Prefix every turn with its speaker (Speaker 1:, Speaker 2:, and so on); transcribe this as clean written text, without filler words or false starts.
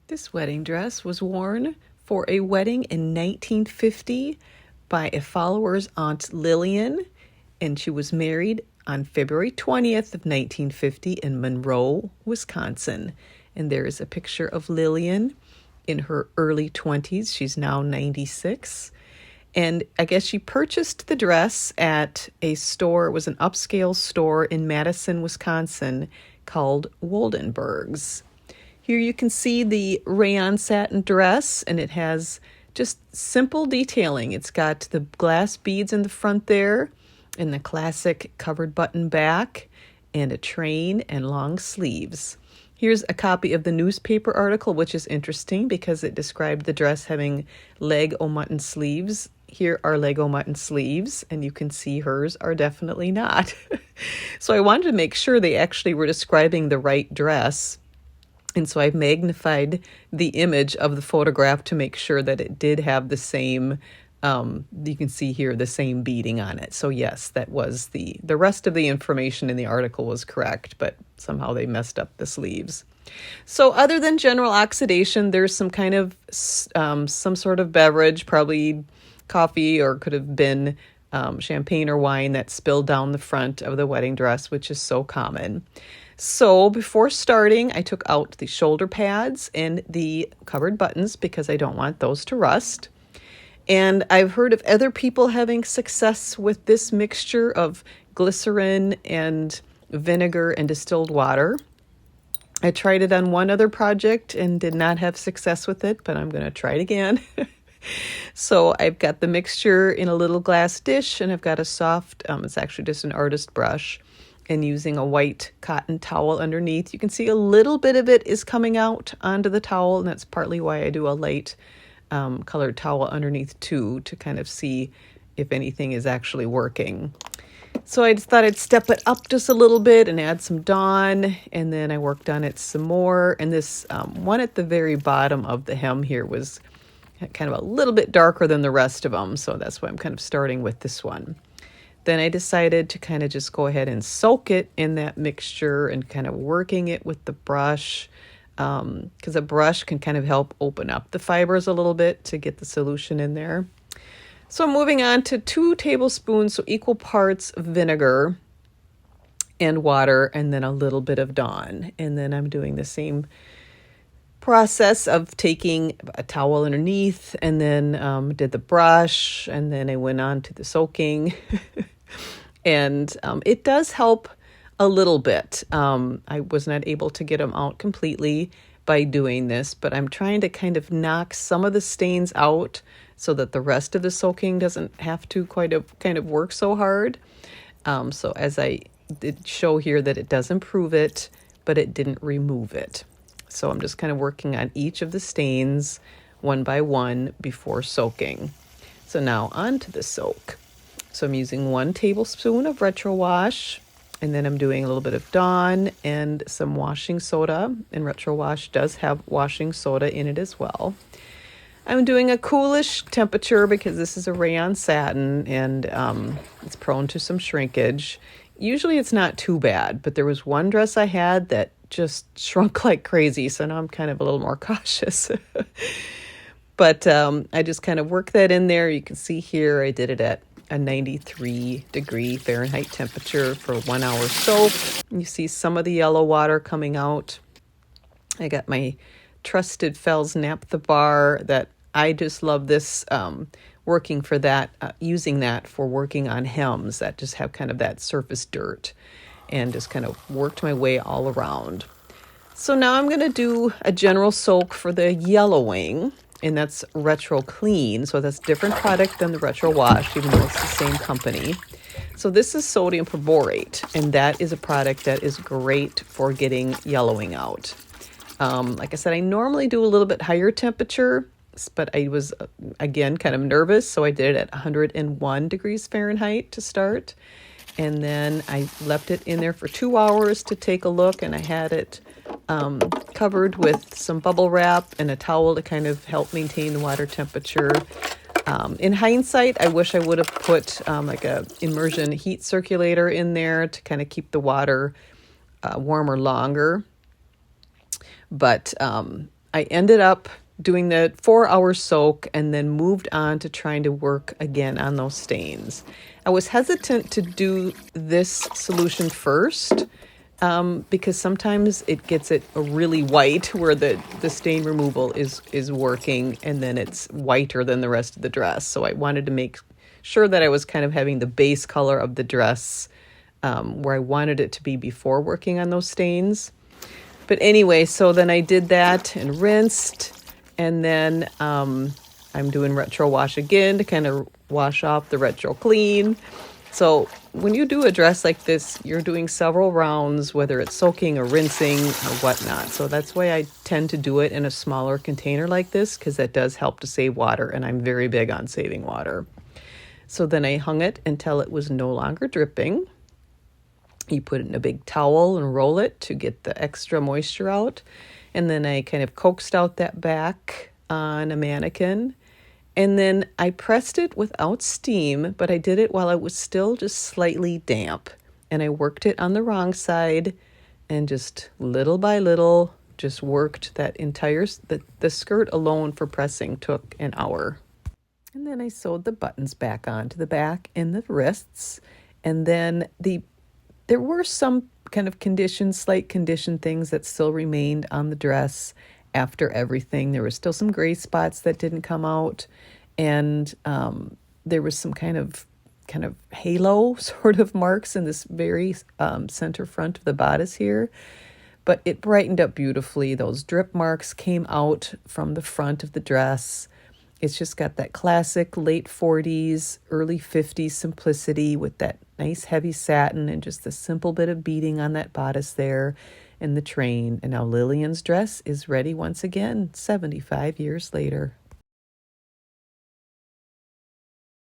Speaker 1: This wedding dress was worn for a wedding in 1950 by a follower's Aunt Lillian, and she was married on February 20th of 1950 in Monroe, Wisconsin. And there is a picture of Lillian in her early 20s. She's now 96. And I guess she purchased the dress at a store. It was an upscale store in Madison, Wisconsin called Woldenberg's. Here you can see the rayon satin dress, and it has just simple detailing. It's got the glass beads in the front there, and the classic covered button back, and a train and long sleeves. Here's a copy of the newspaper article, which is interesting because it described the dress having leg o' mutton sleeves. Here are leg o' mutton sleeves, and you can see hers are definitely not. So I wanted to make sure they actually were describing the right dress. And so I've magnified the image of the photograph to make sure that it did have the same, you can see here, the same beading on it. So yes, that was the rest of the information in the article was correct, but somehow they messed up the sleeves. So other than general oxidation, there's some kind of, some sort of beverage, probably coffee, or could have been champagne or wine that spilled down the front of the wedding dress, which is so common. So before starting, I took out the shoulder pads and the covered buttons because I don't want those to rust. And I've heard of other people having success with this mixture of glycerin and vinegar and distilled water. I tried it on one other project and did not have success with it, but I'm going to try it again. So I've got the mixture in a little glass dish, and I've got a soft, it's actually just an artist brush, and using a white cotton towel underneath. You can see a little bit of it is coming out onto the towel, and that's partly why I do a light colored towel underneath too, to kind of see if anything is actually working. So I just thought I'd step it up just a little bit and add some Dawn, and then I worked on it some more. And this one at the very bottom of the hem here was kind of a little bit darker than the rest of them, so that's why I'm kind of starting with this one. Then I decided to kind of just go ahead and soak it in that mixture and kind of working it with the brush, because a brush can kind of help open up the fibers a little bit to get the solution in there. So I'm moving on to 2 tablespoons, so equal parts of vinegar and water, and then a little bit of Dawn. And then I'm doing the same process of taking a towel underneath, and then did the brush, and then I went on to the soaking. And it does help a little bit. I was not able to get them out completely by doing this, but I'm trying to kind of knock some of the stains out so that the rest of the soaking doesn't have to kind of work so hard. So as I did show here that it does improve it, but it didn't remove it. So I'm just kind of working on each of the stains one by one before soaking. So now on to the soak. So I'm using 1 tablespoon of retro wash, and then I'm doing a little bit of Dawn and some washing soda. And retro wash does have washing soda in it as well. I'm doing a coolish temperature because this is a rayon satin, and it's prone to some shrinkage. Usually it's not too bad, but there was one dress I had that just shrunk like crazy, so now I'm kind of a little more cautious. But I just kind of work that in there. You can see here I did it at a 93-degree Fahrenheit temperature for 1 hour soak. You see some of the yellow water coming out. I got my trusted Fells Naphtha bar that I just love this, working for that, using that for working on hems that just have kind of that surface dirt, and just kind of worked my way all around. So now I'm going to do a general soak for the yellowing, and that's Retro Clean. So that's a different product than the Retro Wash, even though it's the same company. So this is sodium perborate, and that is a product that is great for getting yellowing out. Like I said, I normally do a little bit higher temperature, but I was, again, kind of nervous, so I did it at 101 degrees Fahrenheit to start. And then I left it in there for 2 hours to take a look, and I had it covered with some bubble wrap and a towel to kind of help maintain the water temperature. In hindsight, I wish I would have put like a immersion heat circulator in there to kind of keep the water warmer longer. But I ended up doing the 4-hour soak and then moved on to trying to work again on those stains. I was hesitant to do this solution first because sometimes it gets it really white where the stain removal is working, and then it's whiter than the rest of the dress. So I wanted to make sure that I was kind of having the base color of the dress where I wanted it to be before working on those stains. But anyway, so then I did that and rinsed, and then I'm doing retro wash again to kind of wash off the retro clean. So when you do a dress like this, you're doing several rounds, whether it's soaking or rinsing or whatnot. So that's why I tend to do it in a smaller container like this, because that does help to save water, and I'm very big on saving water. So then I hung it until it was no longer dripping. You put it in a big towel and roll it to get the extra moisture out. And then I kind of coaxed out that back on a mannequin. And then I pressed it without steam, but I did it while it was still just slightly damp. And I worked it on the wrong side and just little by little just worked that entire, the skirt alone for pressing took an hour. And then I sewed the buttons back onto the back and the wrists. And then there were some kind of slight condition things that still remained on the dress after everything. There were still some gray spots that didn't come out, and there was some kind of halo sort of marks in this very center front of the bodice here. But it brightened up beautifully. Those drip marks came out from the front of the dress. It's just got that classic late 40s, early 50s simplicity with that nice heavy satin and just the simple bit of beading on that bodice there and the train. And now Lillian's dress is ready once again, 75 years later.